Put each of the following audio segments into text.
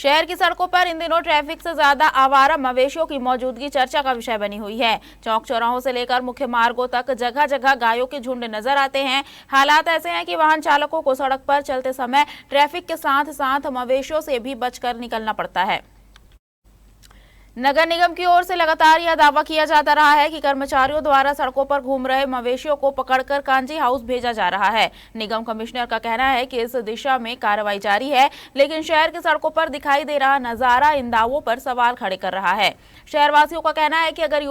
शहर की सड़कों पर इन दिनों ट्रैफिक से ज्यादा आवारा मवेशियों की मौजूदगी चर्चा का विषय बनी हुई है। चौक चौराहों से लेकर मुख्य मार्गों तक जगह जगह गायों के झुंड नजर आते हैं। हालात ऐसे हैं कि वाहन चालकों को सड़क पर चलते समय ट्रैफिक के साथ साथ मवेशियों से भी बचकर निकलना पड़ता है। नगर निगम की ओर से लगातार यह दावा किया जाता रहा है कि कर्मचारियों द्वारा सड़कों पर घूम रहे मवेशियों को पकड़कर कांजी हाउस भेजा जा रहा है। निगम कमिश्नर का कहना है कि इस दिशा में कार्रवाई जारी है, लेकिन शहर की सड़कों पर दिखाई दे रहा नजारा इन दावों पर सवाल खड़े कर रहा है। शहरवासियों का कहना है कि अगर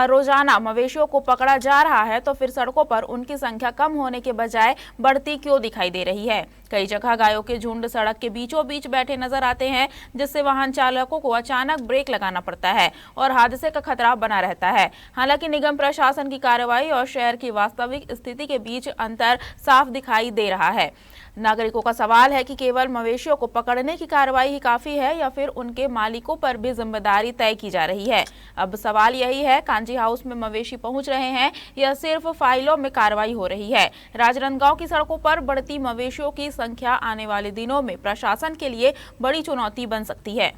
रोजाना मवेशियों को पकड़ा जा रहा है तो फिर सड़कों पर उनकी संख्या कम होने के बजाय बढ़ती क्यों दिखाई दे रही है। कई जगह गायों के झुंड सड़क के बीचों बीच बैठे नजर आते हैं, जिससे वाहन चालकों को अचानक ब्रेक लगाना पड़ता है और हादसे का खतरा बना रहता है। हालांकि निगम प्रशासन की कार्रवाई और शहर की वास्तविक स्थिति के बीच अंतर साफ दिखाई दे रहा है। नागरिकों का सवाल है कि केवल मवेशियों को पकड़ने की कार्रवाई ही काफी है या फिर उनके मालिकों पर भी जिम्मेदारी तय की जा रही है। अब सवाल यही है, कांजी हाउस में मवेशी पहुंच रहे हैं या सिर्फ फाइलों में कार्रवाई हो रही है। राजनांदगांव की सड़कों पर बढ़ती मवेशियों की संख्या आने वाले दिनों में प्रशासन के लिए बड़ी चुनौती बन सकती है।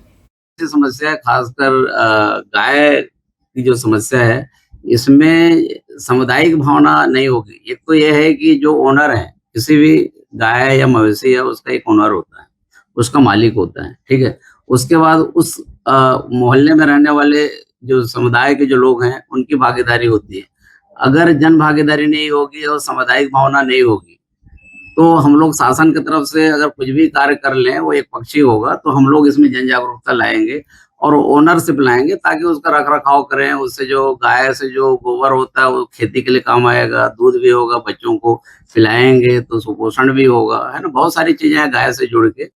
समस्या है, खासकर गाय की जो समस्या है, इसमें सामुदायिक भावना नहीं होगी। एक तो ये है कि जो ओनर है, किसी भी गाय या मवेशी है, उसका एक ओनर होता है, उसका मालिक होता है, ठीक है। उसके बाद उस मोहल्ले में रहने वाले जो समुदाय के जो लोग हैं, उनकी भागीदारी होती है। अगर जन भागीदारी नहीं होगी और सामुदायिक भावना नहीं होगी, तो हम लोग शासन की तरफ से अगर कुछ भी कार्य कर लें, वो एक पक्षी होगा, तो हम लोग इसमें जन जागरूकता लाएंगे और ओनरशिप लाएंगे, ताकि उसका रख रखाव करें। उससे जो गाय से जो गोबर होता है, वो खेती के लिए काम आएगा, दूध भी होगा, बच्चों को खिलाएंगे तो सुपोषण भी होगा, है ना। बहुत सारी चीजें हैं गाय से जुड़ के।